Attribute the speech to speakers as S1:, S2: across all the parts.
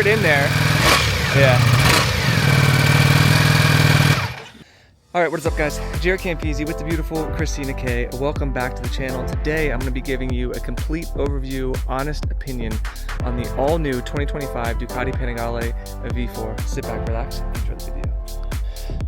S1: it in there. Yeah. All right, what is up guys? JaretCampisi with the beautiful Christina K. Welcome back to the channel. Today I'm going to be giving you a complete overview, honest opinion on the all-new 2025 Ducati Panigale V4. Sit back, relax, enjoy the video.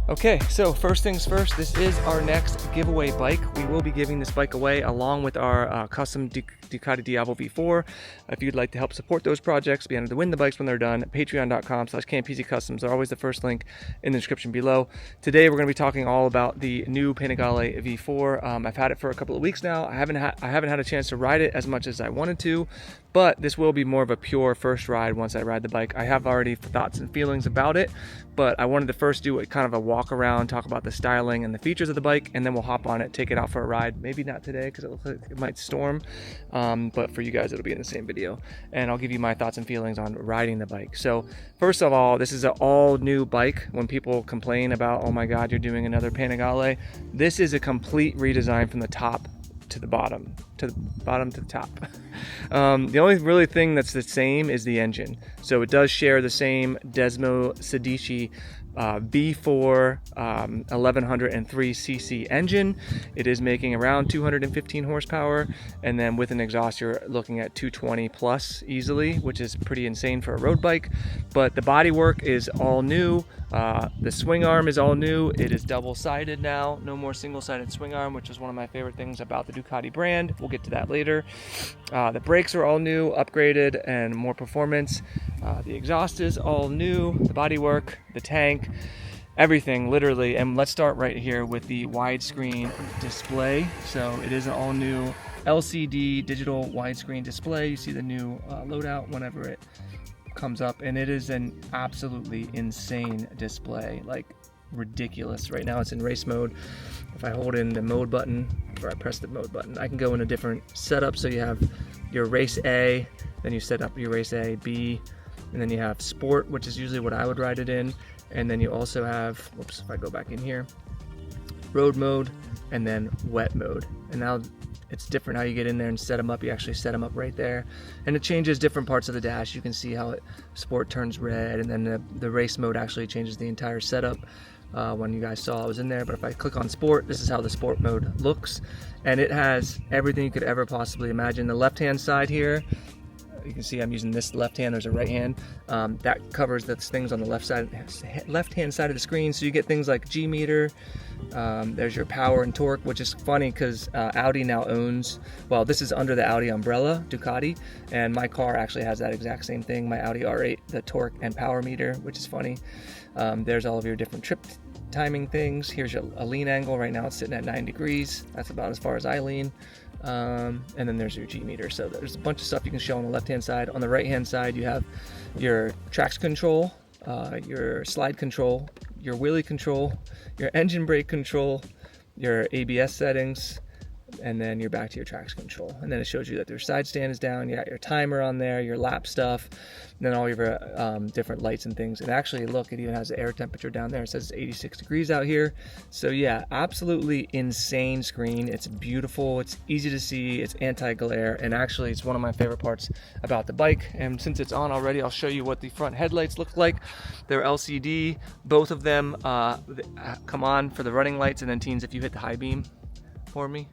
S1: Okay, so first things first, this is our next giveaway bike. We will be giving this bike away along with our custom Ducati Diavolo V4. If you'd like to help support those projects, be entered to win the bikes when they're done. Patreon.com/Campisi Customs are always the first link in the description below. Today we're going to be talking all about the new Panigale V4. I've had it for a couple of weeks now. I haven't had a chance to ride it as much as I wanted to, but this will be more of a pure first ride once I ride the bike. I have already thoughts and feelings about it, but I wanted to first do kind of a walk around, talk about the styling and the features of the bike, and then we'll hop on it, take it out for a ride. Maybe not today because it looks like it might storm, but for you guys it'll be in the same video, and I'll give you my thoughts and feelings on riding the bike. So first of all, this is an all new bike. When people complain about, oh my god, you're doing another Panigale, this is a complete redesign from the top to the bottom, to the top. The only really thing that's the same is the engine. So it does share the same Desmo Sedici V4 1103cc engine. It is making around 215 horsepower, and then with an exhaust you're looking at 220 plus easily, which is pretty insane for a road bike. But the bodywork is all new. The swing arm is all new. It is double-sided now, no more single-sided swing arm, which is one of my favorite things about the Ducati brand. We'll get to that later. The brakes are all new, upgraded, and more performance. The exhaust is all new, the bodywork, the tank, everything literally. And let's start right here with the widescreen display. So it is an all new LCD digital widescreen display. You see the new loadout whenever it comes up, and it is an absolutely insane display, like ridiculous. Right now it's in race mode. If I hold in the mode button, or I press the mode button, I can go in a different setup. So you have your race A, then you set up your race A, B, and then you have sport, which is usually what I would ride it in. And then you also have, whoops, if I go back in here, road mode, and then wet mode. And now it's different how you get in there and set them up. You actually set them up right there. And it changes different parts of the dash. You can see how sport turns red, and then the race mode actually changes the entire setup. When you guys saw I was in there, but if I click on sport, this is how the sport mode looks. And it has everything you could ever possibly imagine. The left-hand side here, you can see I'm using this left hand, there's a right hand. That covers the things on the left-hand side of the screen. So you get things like G meter, there's your power and torque, which is funny because Audi now owns, well, this is under the Audi umbrella, Ducati, and my car actually has that exact same thing, my Audi R8, the torque and power meter, which is funny. There's all of your different trip timing things. Here's a lean angle. Right now it's sitting at 9 degrees. That's about as far as I lean. And then there's your G meter. So there's a bunch of stuff you can show on the left hand side. On the right hand side you have your traction control, your slide control, your wheelie control, your engine brake control, your ABS settings, and then you're back to your traction control. And then it shows you that your side stand is down, you got your timer on there, your lap stuff, and then all your different lights and things. And actually, look, it even has the air temperature down there. It says it's 86 degrees out here. So yeah, absolutely insane screen. It's beautiful, it's easy to see, it's anti-glare, and actually it's one of my favorite parts about the bike. And since it's on already, I'll show you what the front headlights look like. They're LCD, both of them come on for the running lights, and then teens, if you hit the high beam for me,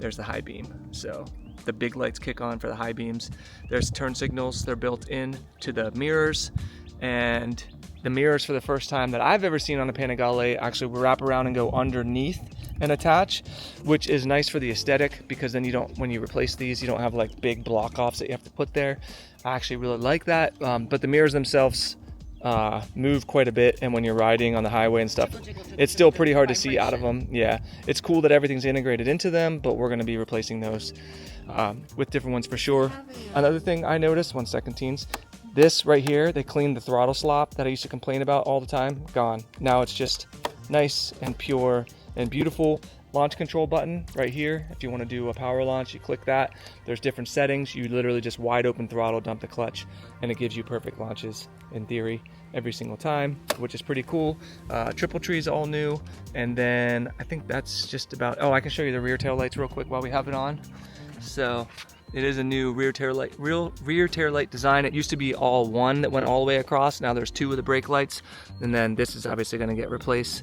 S1: there's the high beam. So the big lights kick on for the high beams. There's turn signals, they're built in to the mirrors, and the mirrors, for the first time that I've ever seen on a Panigale, actually wrap around and go underneath and attach, which is nice for the aesthetic, because then you don't, when you replace these, you don't have like big block offs that you have to put there. I actually really like that. But the mirrors themselves move quite a bit, and when you're riding on the highway and stuff, it's still pretty hard to see out of them. Yeah, it's cool that everything's integrated into them, but we're going to be replacing those with different ones for sure. Another thing I noticed, one second teens, this right here, they cleaned the throttle slop that I used to complain about all the time, gone. Now it's just nice and pure and beautiful. Launch control button right here. If you want to do a power launch, you click that. There's different settings. You literally just wide open throttle, dump the clutch, and it gives you perfect launches in theory every single time, which is pretty cool. Triple tree is all new, and then I think that's just about, oh, I can show you the rear tail lights real quick while we have it on. So It is a new rear tail light design. It used to be all one that went all the way across. Now there's two of the brake lights, and then this is obviously going to get replaced.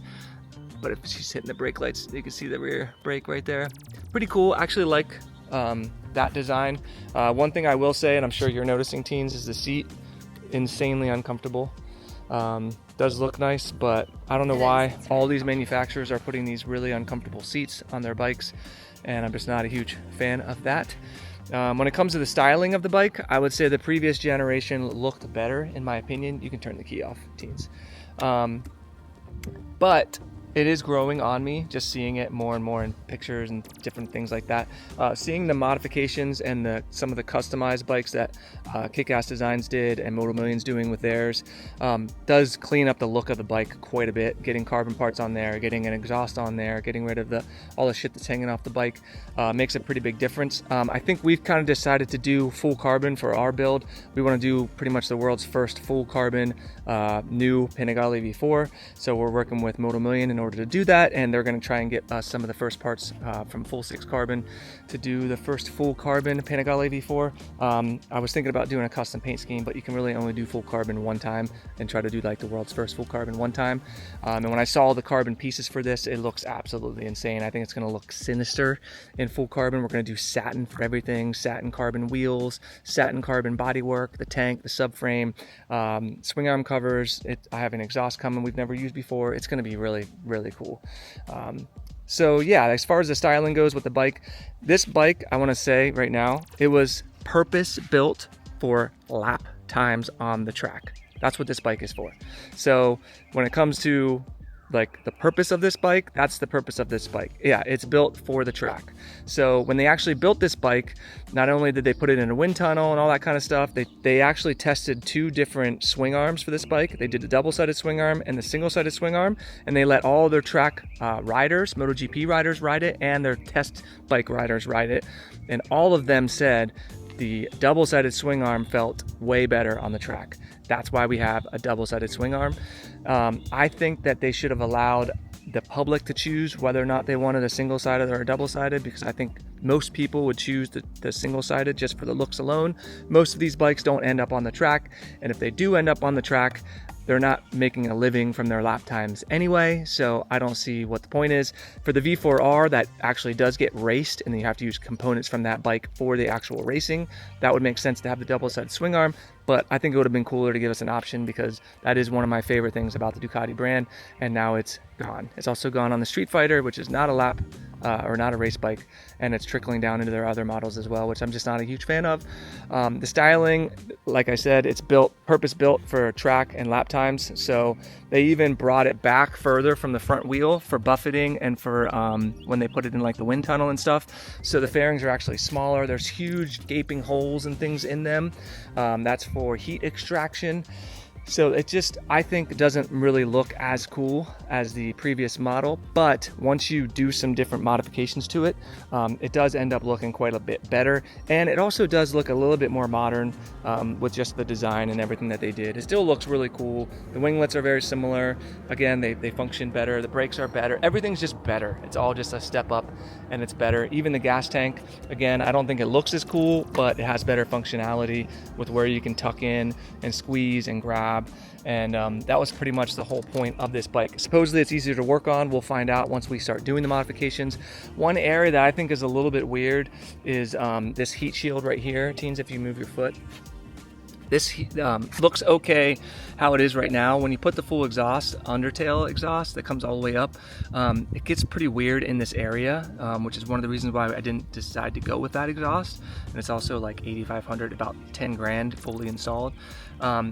S1: But if she's hitting the brake lights, you can see the rear brake right there. Pretty cool. I actually like that design. One thing I will say, and I'm sure you're noticing, teens, is the seat. Insanely uncomfortable. Does look nice, but I don't know why all these manufacturers are putting these really uncomfortable seats on their bikes, and I'm just not a huge fan of that. When it comes to the styling of the bike, I would say the previous generation looked better, in my opinion. You can turn the key off, teens. But it is growing on me, just seeing it more and more in pictures and different things like that. Seeing the modifications and some of the customized bikes that Kick-Ass Designs did and Moto Million's doing with theirs does clean up the look of the bike quite a bit. Getting carbon parts on there, getting an exhaust on there, getting rid of all the shit that's hanging off the bike makes a pretty big difference. I think we've kind of decided to do full carbon for our build. We want to do pretty much the world's first full carbon new Panigale V4. So we're working with Moto Million in order to do that, and they're going to try and get us some of the first parts from Full 6 Carbon to do the first full carbon Panigale V4. I was thinking about doing a custom paint scheme, but you can really only do full carbon one time and try to do like the world's first full carbon one time. And when I saw the carbon pieces for this, it looks absolutely insane. I think it's going to look sinister in full carbon. We're going to do satin for everything, satin carbon wheels, satin carbon bodywork, the tank, the subframe, swing arm covers. I have an exhaust coming we've never used before. It's going to be really, really cool. So yeah, as far as the styling goes with the bike, this bike, I want to say right now, it was purpose built for lap times on the track. That's what this bike is for. So when it comes to like the purpose of this bike, that's the purpose of this bike. Yeah, it's built for the track. So when they actually built this bike, not only did they put it in a wind tunnel and all that kind of stuff, they actually tested two different swing arms for this bike. They did the double-sided swing arm and the single-sided swing arm, and they let all their track riders, MotoGP riders ride it, and their test bike riders ride it. And all of them said the double-sided swing arm felt way better on the track. That's why we have a double-sided swing arm. I think that they should have allowed the public to choose whether or not they wanted a single-sided or a double-sided, because I think most people would choose the single-sided just for the looks alone. Most of these bikes don't end up on the track, and if they do end up on the track, they're not making a living from their lap times anyway, so I don't see what the point is. For the V4R, that actually does get raced, and then you have to use components from that bike for the actual racing. That would make sense to have the double-sided swing arm, but I think it would have been cooler to give us an option, because that is one of my favorite things about the Ducati brand, and now it's gone. It's also gone on the Street Fighter, which is not a lap or not a race bike, and it's trickling down into their other models as well, which I'm just not a huge fan of. The styling, like I said, it's purpose built for track and lap times, so they even brought it back further from the front wheel for buffeting and for when they put it in like the wind tunnel and stuff. So the fairings are actually smaller. There's huge gaping holes and things in them. That's for heat extraction. So it just, I think, doesn't really look as cool as the previous model, but once you do some different modifications to it, it does end up looking quite a bit better, and it also does look a little bit more modern with just the design and everything that they did. It still looks really cool. The winglets are very similar. Again, they function better. The brakes are better. Everything's just better. It's all just a step up, and it's better. Even the gas tank, again, I don't think it looks as cool, but it has better functionality with where you can tuck in and squeeze and grab. And that was pretty much the whole point of this bike. Supposedly it's easier to work on. We'll find out once we start doing the modifications. One area that I think is a little bit weird is this heat shield right here. Teens, if you move your foot. This looks okay how it is right now. When you put the full exhaust, undertail exhaust that comes all the way up, it gets pretty weird in this area, which is one of the reasons why I didn't decide to go with that exhaust. And it's also like $8,500, about 10 grand fully installed.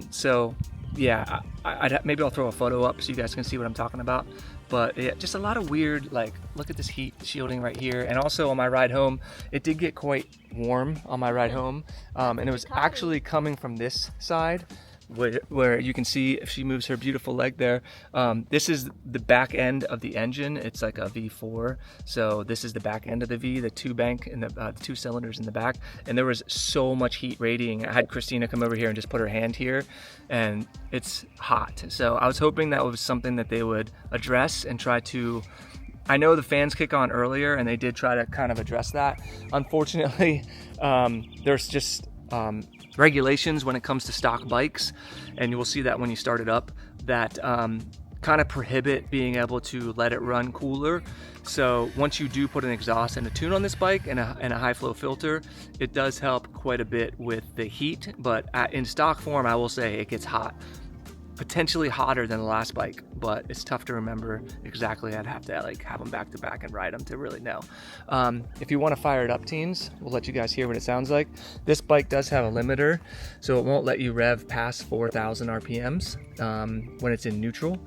S1: So yeah, maybe I'll throw a photo up so you guys can see what I'm talking about. But yeah, just a lot of weird, like, look at this heat shielding right here. And also on my ride home, it did get quite warm on my ride home. And it was actually coming from this side, where you can see if she moves her beautiful leg there. This is the back end of the engine. It's like a V4, so this is the back end of the V, the two bank and the two cylinders in the back. And there was so much heat radiating. I had Christina come over here and just put her hand here, and it's hot. So I was hoping that was something that they would address and try to I know the fans kick on earlier, and they did try to kind of address that. Unfortunately, there's just regulations when it comes to stock bikes, and you will see that when you start it up, that kind of prohibit being able to let it run cooler. So once you do put an exhaust and a tune on this bike and a high flow filter, it does help quite a bit with the heat, but in stock form, I will say it gets hot. Potentially hotter than the last bike, but it's tough to remember exactly. I'd have to like have them back to back and ride them to really know. If you want to fire it up, teens, we'll let you guys hear what it sounds like. This bike does have a limiter, so it won't let you rev past 4,000 RPMs when it's in neutral.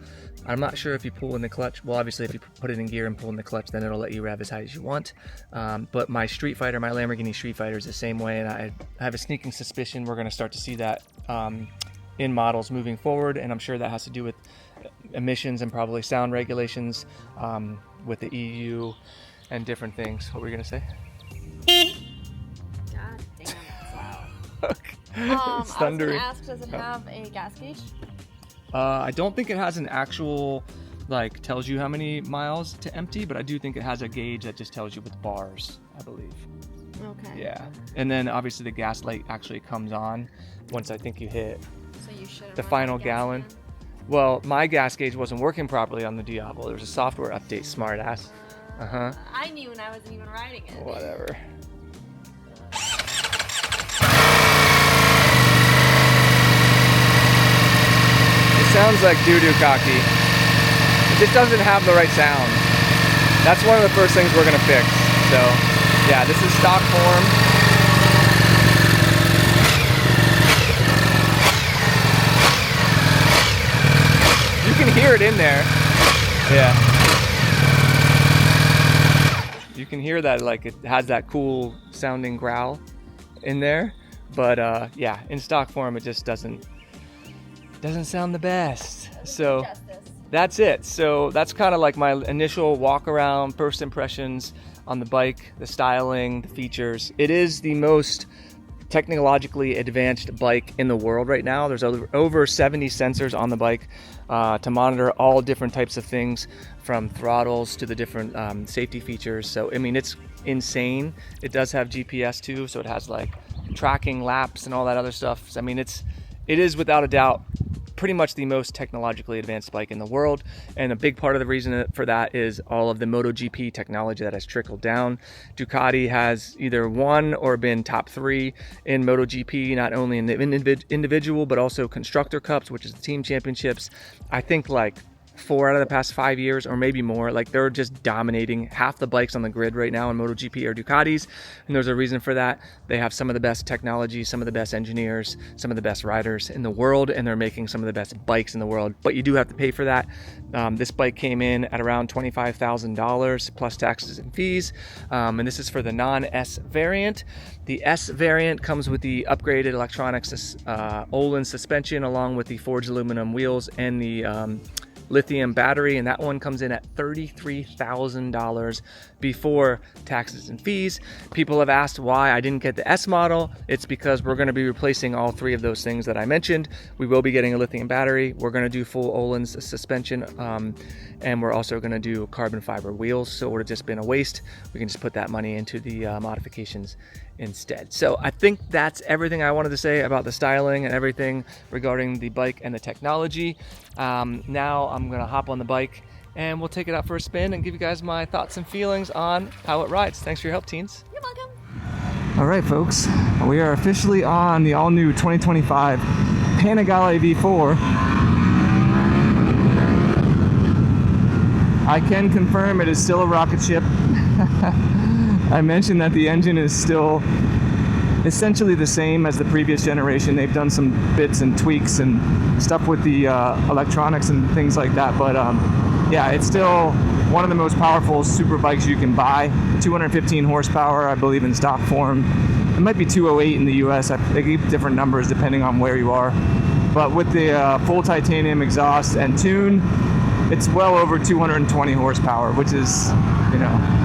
S1: I'm not sure if you pull in the clutch. Well, obviously if you put it in gear and pull in the clutch, then it'll let you rev as high as you want. But my Street Fighter, my Lamborghini Street Fighter is the same way, and I have a sneaking suspicion we're going to start to see that in models moving forward, and I'm sure that has to do with emissions and probably sound regulations with the EU and different things. What were you going to say?
S2: God damn, that's loud.
S1: Okay.
S2: I was going
S1: thundering.
S2: to ask, does it have a gas gauge?
S1: I don't think it has an actual, like, tells you how many miles to empty, but I do think it has a gauge that just tells you with bars, I believe.
S2: Okay.
S1: Yeah. And then obviously the gas light actually comes on once I think you hit
S2: So you should
S1: the final gallon. Well, my gas gauge wasn't working properly on the Diablo. There was a software update, smartass.
S2: I knew when I wasn't even riding it.
S1: Whatever. It sounds like doo-doo cocky. It just doesn't have the right sound. That's one of the first things we're gonna fix. So, yeah, this is stock form. You can hear it in there. Yeah. You can hear that, like, it has that cool sounding growl in there. But yeah, in stock form, it just doesn't sound the best. So that's it. So that's kind of like my initial walk around, first impressions on the bike, the styling, the features. It is the most technologically advanced bike in the world right now. There's over 70 sensors on the bike to monitor all different types of things, from throttles to the different safety features. So I mean, it's insane. It does have GPS too, so it has like tracking laps and all that other stuff. So, I mean, it is without a doubt pretty much the most technologically advanced bike in the world, and a big part of the reason for that is all of the MotoGP technology that has trickled down. Ducati has either won or been top 3 in MotoGP, not only in the individual but also constructor cups, which is the team championships. I think like 4 out of the past 5 years, or maybe more. Like, they're just dominating. Half the bikes on the grid right now in MotoGP are Ducatis, and there's a reason for that. They have some of the best technology, some of the best engineers, some of the best riders in the world, and they're making some of the best bikes in the world. But you do have to pay for that. This bike came in at around $25,000 plus taxes and fees, and this is for the non-S variant. The S variant comes with the upgraded electronics Olin suspension, along with the forged aluminum wheels and the lithium battery, and that one comes in at $33,000 before taxes and fees. People have asked why I didn't get the S model. It's because we're going to be replacing all 3 of those things that I mentioned. We will be getting a lithium battery. We're going to do full Olin's suspension, and we're also going to do carbon fiber wheels. So it would have just been a waste. We can just put that money into the modifications instead. So I think that's everything I wanted to say about the styling and everything regarding the bike and the technology. Now I'm gonna hop on the bike and we'll take it out for a spin and give you guys my thoughts and feelings on how it rides. Thanks for your help, teens.
S2: You're welcome.
S1: All right, folks, we are officially on the all-new 2025 Panigale V4. I can confirm it is still a rocket ship. I mentioned that the engine is still essentially the same as the previous generation. They've done some bits and tweaks and stuff with the electronics and things like that, but yeah, it's still one of the most powerful super bikes you can buy. 215 horsepower, I believe, in stock form. It might be 208 in the US. They give different numbers depending on where you are, but with the full titanium exhaust and tune, it's well over 220 horsepower, which is, you know,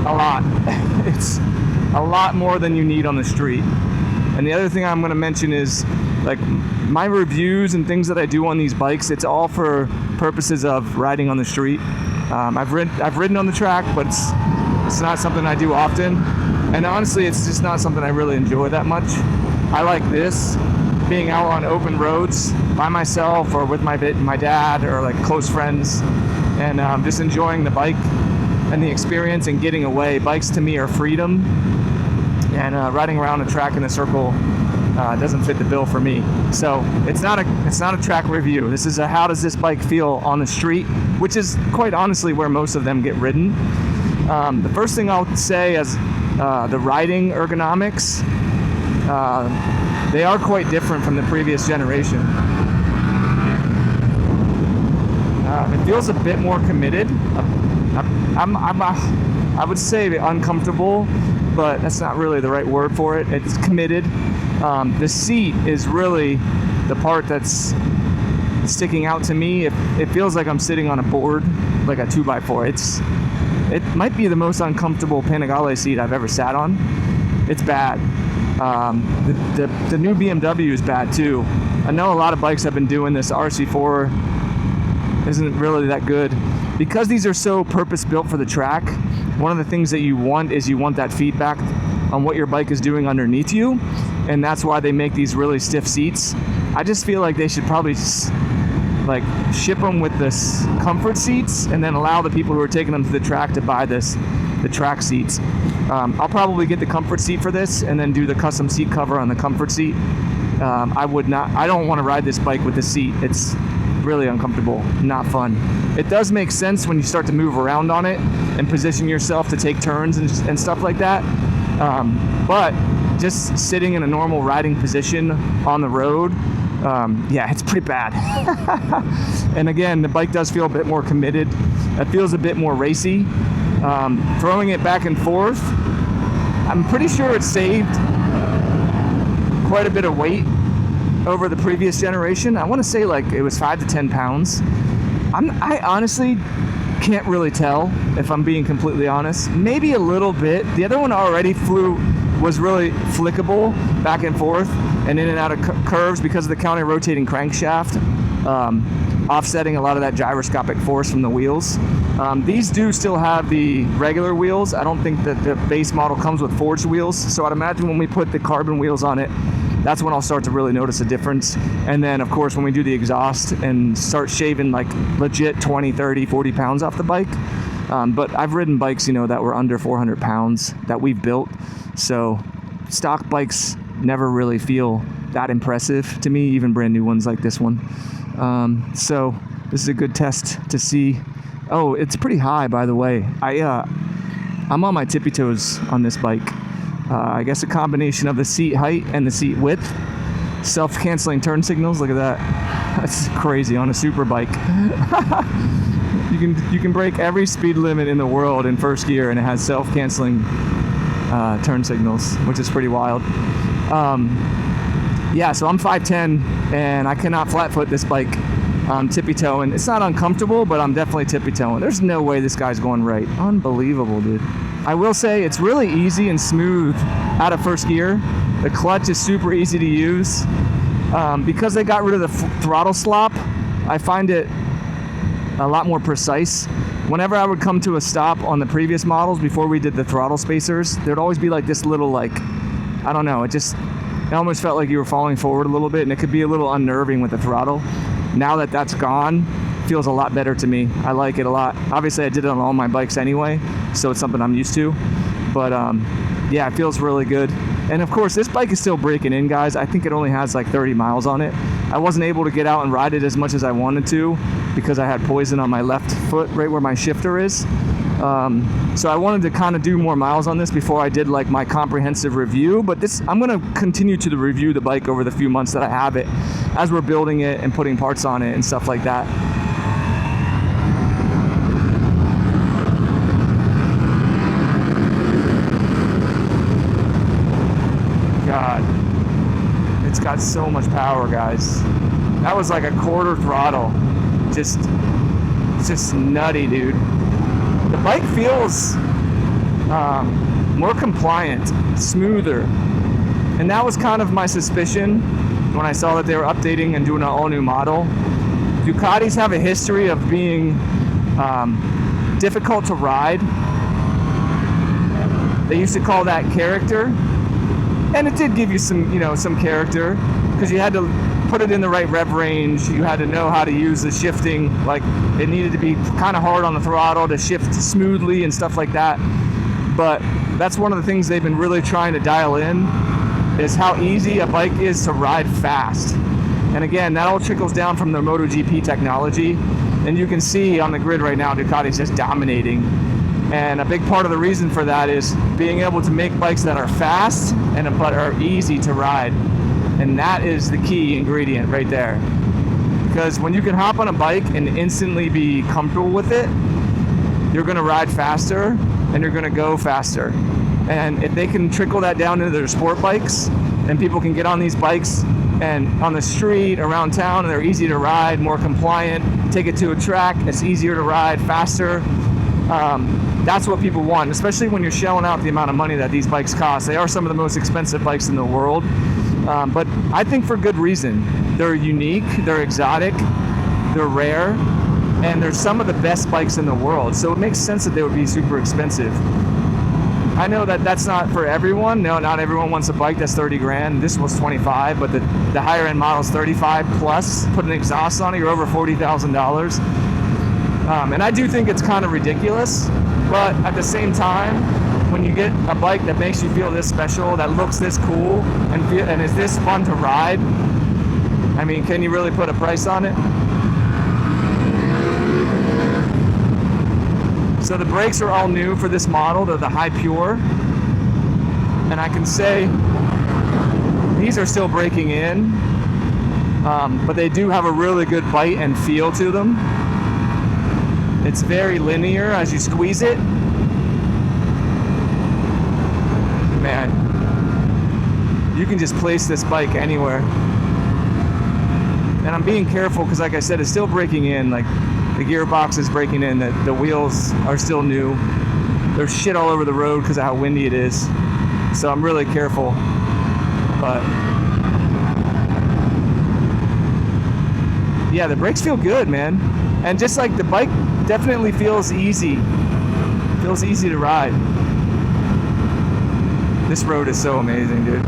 S1: a lot. It's a lot more than you need on the street. And the other thing I'm going to mention is, like, my reviews and things that I do on these bikes, it's all for purposes of riding on the street. I've ridden on the track, but it's not something I do often. And honestly, it's just not something I really enjoy that much. I like this, being out on open roads by myself or with my dad or like close friends, and just enjoying the bike and the experience and getting away. Bikes to me are freedom, and riding around a track in a circle doesn't fit the bill for me. So it's not a track review. This is a how does this bike feel on the street, which is quite honestly where most of them get ridden. The first thing I'll say is the riding ergonomics. They are quite different from the previous generation. It feels a bit more committed. I would say uncomfortable, but that's not really the right word for it. It's committed. The seat is really the part that's sticking out to me. It feels like I'm sitting on a board, like a 2x4. It might be the most uncomfortable Panigale seat I've ever sat on. It's bad. The new BMW is bad too. I know a lot of bikes have been doing this. RC4 isn't really that good. Because these are so purpose-built for the track, one of the things that you want is that feedback on what your bike is doing underneath you, and that's why they make these really stiff seats. I just feel like they should probably ship them with this comfort seats and then allow the people who are taking them to the track to buy the track seats. I'll probably get the comfort seat for this and then do the custom seat cover on the comfort seat. I don't want to ride this bike with the seat. It's really uncomfortable, not fun. It does make sense when you start to move around on it and position yourself to take turns and stuff like that. But just sitting in a normal riding position on the road, yeah, it's pretty bad. And again, the bike does feel a bit more committed. It feels a bit more racy. Throwing it back and forth, I'm pretty sure it saved quite a bit of weight over the previous generation. I want to say like it was 5 to 10 pounds. I honestly can't really tell, if I'm being completely honest. Maybe a little bit. The other one already was really flickable back and forth and in and out of curves because of the counter rotating crankshaft, offsetting a lot of that gyroscopic force from the wheels. These do still have the regular wheels. I don't think that the base model comes with forged wheels, so I'd imagine when we put the carbon wheels on it, that's when I'll start to really notice a difference. And then of course when we do the exhaust and start shaving like legit 20, 30, 40 pounds off the bike. But I've ridden bikes, that were under 400 pounds that we've built. So stock bikes never really feel that impressive to me, even brand new ones like this one. So this is a good test to see. Oh, it's pretty high, by the way. I'm on my tippy toes on this bike. I guess a combination of the seat height and the seat width. Self-canceling turn signals, look at that. That's crazy on a super bike. You can break every speed limit in the world in first gear and it has self-canceling turn signals, which is pretty wild. Yeah, so I'm 5'10", and I cannot flat foot this bike. I'm tippy-toeing. It's not uncomfortable, but I'm definitely tippy-toeing. There's no way this guy's going right. Unbelievable, dude. I will say it's really easy and smooth out of first gear. The clutch is super easy to use. Because they got rid of the throttle slop, I find it a lot more precise. Whenever I would come to a stop on the previous models before we did the throttle spacers, there'd always be like this little I don't know, it almost felt like you were falling forward a little bit, and it could be a little unnerving with the throttle. Now that that's gone, it feels a lot better to me. I like it a lot. Obviously I did it on all my bikes anyway, so it's something I'm used to. But yeah, it feels really good. And of course, this bike is still breaking in, guys. I think it only has like 30 miles on it. I wasn't able to get out and ride it as much as I wanted to because I had poison on my left foot right where my shifter is. So I wanted to kind of do more miles on this before I did like my comprehensive review, but I'm going to continue to review the bike over the few months that I have it as we're building it and putting parts on it and stuff like that. God, it's got so much power, guys. That was like a quarter throttle. Just nutty, dude. The bike feels more compliant, smoother. And that was kind of my suspicion when I saw that they were updating and doing an all-new model. Ducatis have a history of being
S3: difficult to ride. They used to call that character, and it did give you some, you know, some character, because you had to put it in the right rev range. You had to know how to use the shifting. Like, it needed to be kind of hard on the throttle to shift smoothly and stuff like that. But that's one of the things they've been really trying to dial in, is how easy a bike is to ride fast. And again, that all trickles down from the MotoGP technology. And you can see on the grid right now, Ducati's just dominating. And a big part of the reason for that is being able to make bikes that are fast and but are easy to ride. And that is the key ingredient right there. Because when you can hop on a bike and instantly be comfortable with it, you're going to ride faster and you're going to go faster. And if they can trickle that down into their sport bikes, and people can get on these bikes and on the street, around town, and they're easy to ride, more compliant, take it to a track, it's easier to ride, faster. That's what people want, especially when you're shelling out the amount of money that these bikes cost. They are some of the most expensive bikes in the world, but I think for good reason. They're unique, they're exotic, they're rare, and they're some of the best bikes in the world, so it makes sense that they would be super expensive. I know that that's not for everyone. No, not everyone wants a bike that's 30 grand. This was 25, but the higher end model is 35 plus. Put an exhaust on it, you're over $40,000. And I do think it's kind of ridiculous, but at the same time, when you get a bike that makes you feel this special, that looks this cool, and is this fun to ride, I mean, can you really put a price on it? So the brakes are all new for this model. They're the High Pure. And I can say these are still breaking in, but they do have a really good bite and feel to them. It's very linear as you squeeze it. Man, you can just place this bike anywhere. And I'm being careful because, like I said, it's still breaking in. Like, the gearbox is breaking in, the wheels are still new. There's shit all over the road because of how windy it is. So I'm really careful. But yeah, the brakes feel good, man. And just like the bike definitely feels easy. Feels easy to ride. This road is so amazing, dude.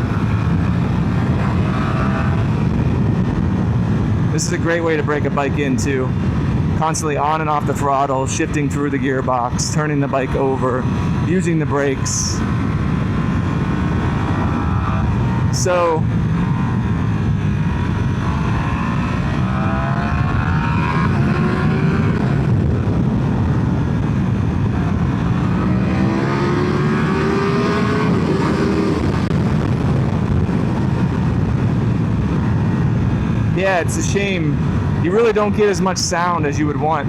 S3: This is a great way to break a bike in too. Constantly on and off the throttle, shifting through the gearbox, turning the bike over, using the brakes. So yeah, it's a shame. You really don't get as much sound as you would want.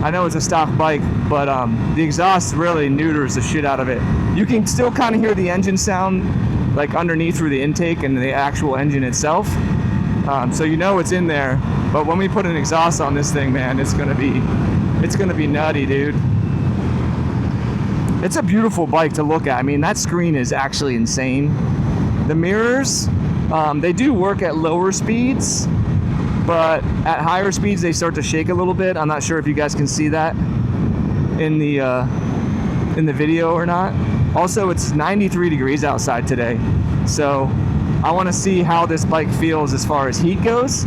S3: I know it's a stock bike, but the exhaust really neuters the shit out of it. You can still kind of hear the engine sound like underneath through the intake and the actual engine itself. So you know it's in there, but when we put an exhaust on this thing, man, it's gonna be nutty, dude. It's a beautiful bike to look at. I mean, that screen is actually insane. The mirrors, they do work at lower speeds, but at higher speeds they start to shake a little bit. I'm not sure if you guys can see that in the video or not. Also, it's 93 degrees outside today, so I want to see how this bike feels as far as heat goes.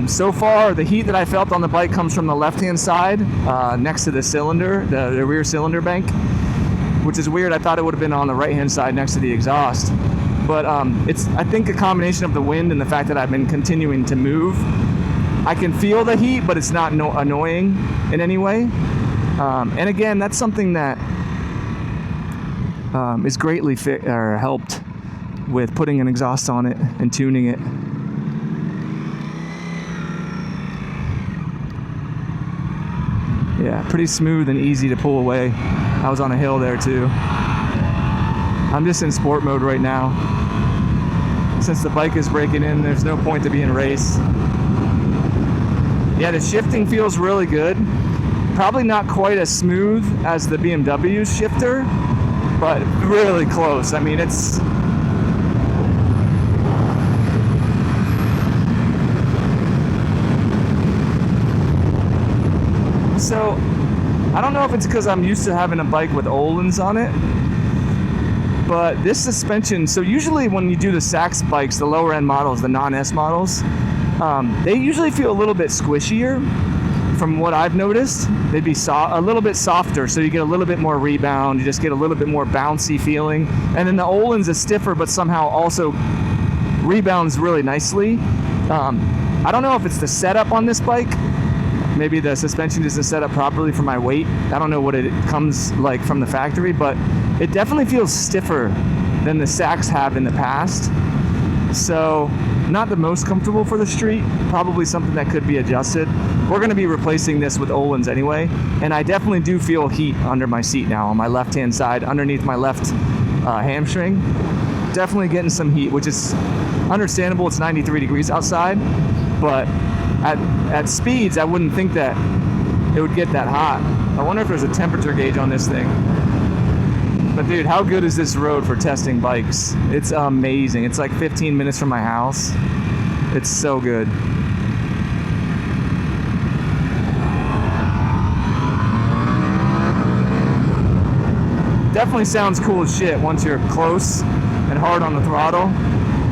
S3: So far, the heat that I felt on the bike comes from the left-hand side, next to the cylinder, the rear cylinder bank, which is weird. I thought it would have been on the right-hand side next to the exhaust. But it's, I think, a combination of the wind and the fact that I've been continuing to move. I can feel the heat, but it's not annoying in any way. And again, that's something that is greatly helped with putting an exhaust on it and tuning it. Yeah, pretty smooth and easy to pull away. I was on a hill there too. I'm just in sport mode right now. Since the bike is breaking in, there's no point to be in race. Yeah, the shifting feels really good. Probably not quite as smooth as the BMW's shifter, but really close. I mean, it's... So, I don't know if it's because I'm used to having a bike with Öhlins on it, but this suspension, so usually when you do the Sachs bikes, the lower end models, the non-S models, they usually feel a little bit squishier. From what I've noticed, they'd be a little bit softer, so you get a little bit more rebound, you just get a little bit more bouncy feeling. And then the Öhlins is stiffer, but somehow also rebounds really nicely. I don't know if it's the setup on this bike. Maybe the suspension isn't set up properly for my weight. I don't know what it comes like from the factory, but it definitely feels stiffer than the Sachs have in the past. So not the most comfortable for the street, probably something that could be adjusted. We're going to be replacing this with Öhlins anyway, and I definitely do feel heat under my seat now on my left hand side, underneath my left hamstring. Definitely getting some heat, which is understandable. It's 93 degrees outside, but at speeds I wouldn't think that it would get that hot. I wonder if there's a temperature gauge on this thing. But dude, how good is this road for testing bikes? It's amazing. It's like 15 minutes from my house. It's so good. Definitely sounds cool as shit once you're close and hard on the throttle.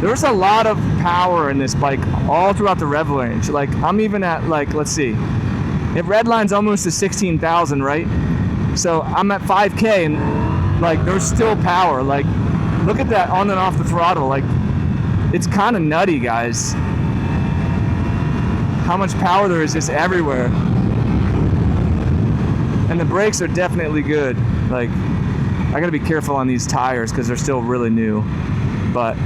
S3: There's a lot of power in this bike all throughout the rev range. Like I'm even at like, let's see, it redlines almost to 16,000, right? So I'm at 5K and like there's still power. Like look at that on and off the throttle. Like it's kind of nutty, guys, how much power there is just everywhere. And the brakes are definitely good. Like I gotta be careful on these tires because they're still really new, but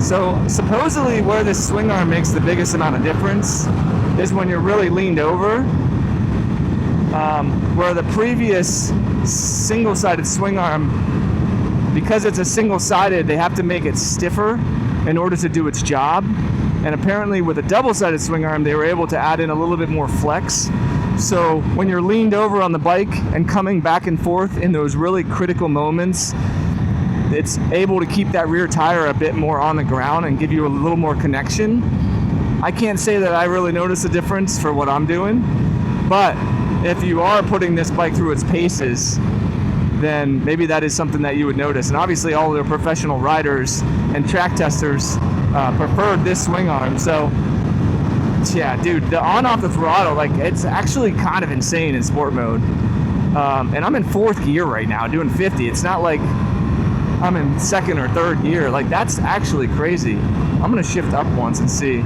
S3: so supposedly where this swing arm makes the biggest amount of difference is when you're really leaned over, where the previous single-sided swing arm, because it's a single-sided, they have to make it stiffer in order to do its job. And apparently with a double-sided swing arm, they were able to add in a little bit more flex. So when you're leaned over on the bike and coming back and forth in those really critical moments, it's able to keep that rear tire a bit more on the ground and give you a little more connection. I can't say that I really notice a difference for what I'm doing, but if you are putting this bike through its paces, then maybe that is something that you would notice. And obviously all the professional riders and track testers preferred this swing arm. So yeah, dude, the on-off the throttle, like it's actually kind of insane in sport mode. And I'm in 4th gear right now doing 50. It's not like I'm in 2nd or 3rd gear. Like that's actually crazy. I'm gonna shift up once and see.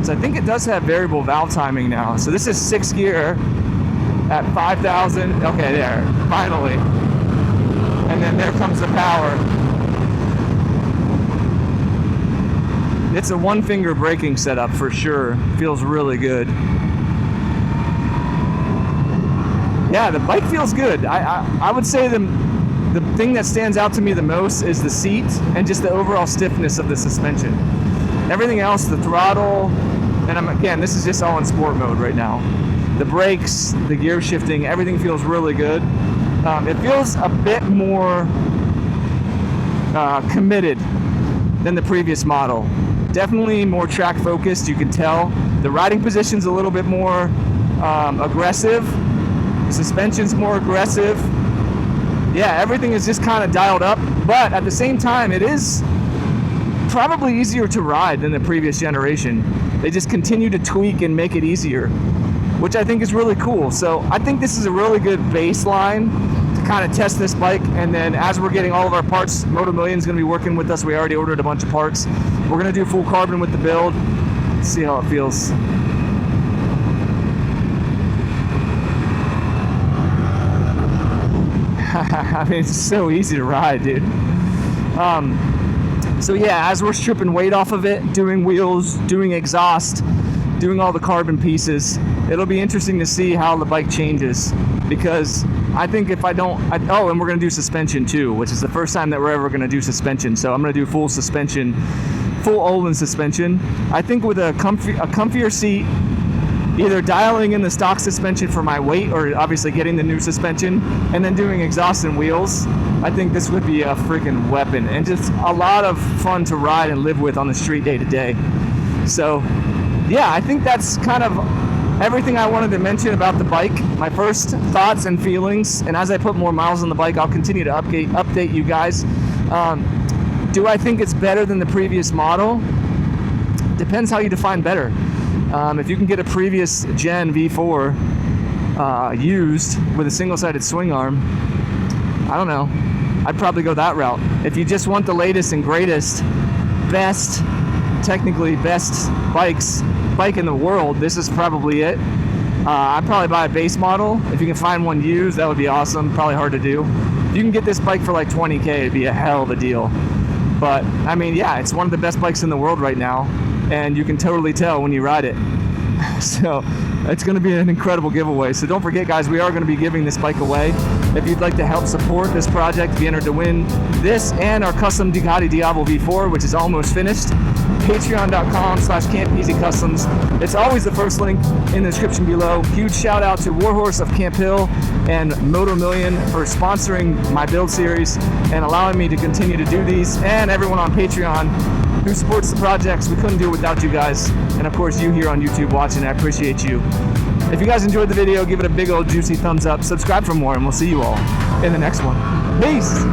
S3: So I think it does have variable valve timing now. So this is 6th gear at 5,000. Okay, there, finally. And then there comes the power. It's a one-finger braking setup for sure. Feels really good. Yeah, the bike feels good. I would say the thing that stands out to me the most is the seat and just the overall stiffness of the suspension. Everything else, the throttle, and again, this is just all in sport mode right now. The brakes, the gear shifting, everything feels really good. It feels a bit more committed than the previous model. Definitely more track focused, you can tell. The riding position's a little bit more aggressive. The suspension's more aggressive. Yeah, everything is just kind of dialed up, but at the same time, it is probably easier to ride than the previous generation. They just continue to tweak and make it easier, which I think is really cool. So I think this is a really good baseline to kind of test this bike. And then as we're getting all of our parts, Moto Million's going to be working with us. We already ordered a bunch of parts. We're going to do full carbon with the build. See how it feels. I mean, it's so easy to ride, dude. So yeah, as we're stripping weight off of it, doing wheels, doing exhaust, doing all the carbon pieces, it'll be interesting to see how the bike changes, because I think if I don't, oh, and we're going to do suspension too, which is the first time that we're ever going to do suspension. So I'm going to do full suspension, full Öhlins suspension. I think with a comfier seat, either dialing in the stock suspension for my weight or obviously getting the new suspension and then doing exhaust and wheels, I think this would be a freaking weapon and just a lot of fun to ride and live with on the street day to day. So yeah, I think that's kind of everything I wanted to mention about the bike, my first thoughts and feelings. And as I put more miles on the bike, I'll continue to update you guys. Do I think it's better than the previous model? Depends how you define better. If you can get a previous gen V4 used with a single-sided swing arm, I don't know, I'd probably go that route. If you just want the latest and greatest, best, technically best bike in the world, this is probably it. I'd probably buy a base model. If you can find one used, that would be awesome. Probably hard to do. If you can get this bike for like 20K, it'd be a hell of a deal. But I mean, yeah, it's one of the best bikes in the world right now, and you can totally tell when you ride it. So it's going to be an incredible giveaway. So don't forget, guys, we are going to be giving this bike away. If you'd like to help support this project, be entered to win this and our custom Ducati Diavolo V4, which is almost finished. Patreon.com/Campisi Customs. It's always the first link in the description below. Huge shout out to Warhorse of Camp Hill and Moto Million for sponsoring my build series and allowing me to continue to do these, and everyone on Patreon who supports the projects. We couldn't do it without you guys, and of course you here on YouTube watching. I appreciate you. If you guys enjoyed the video, give it a big old juicy thumbs up, subscribe for more, and we'll see you all in the next one. Peace!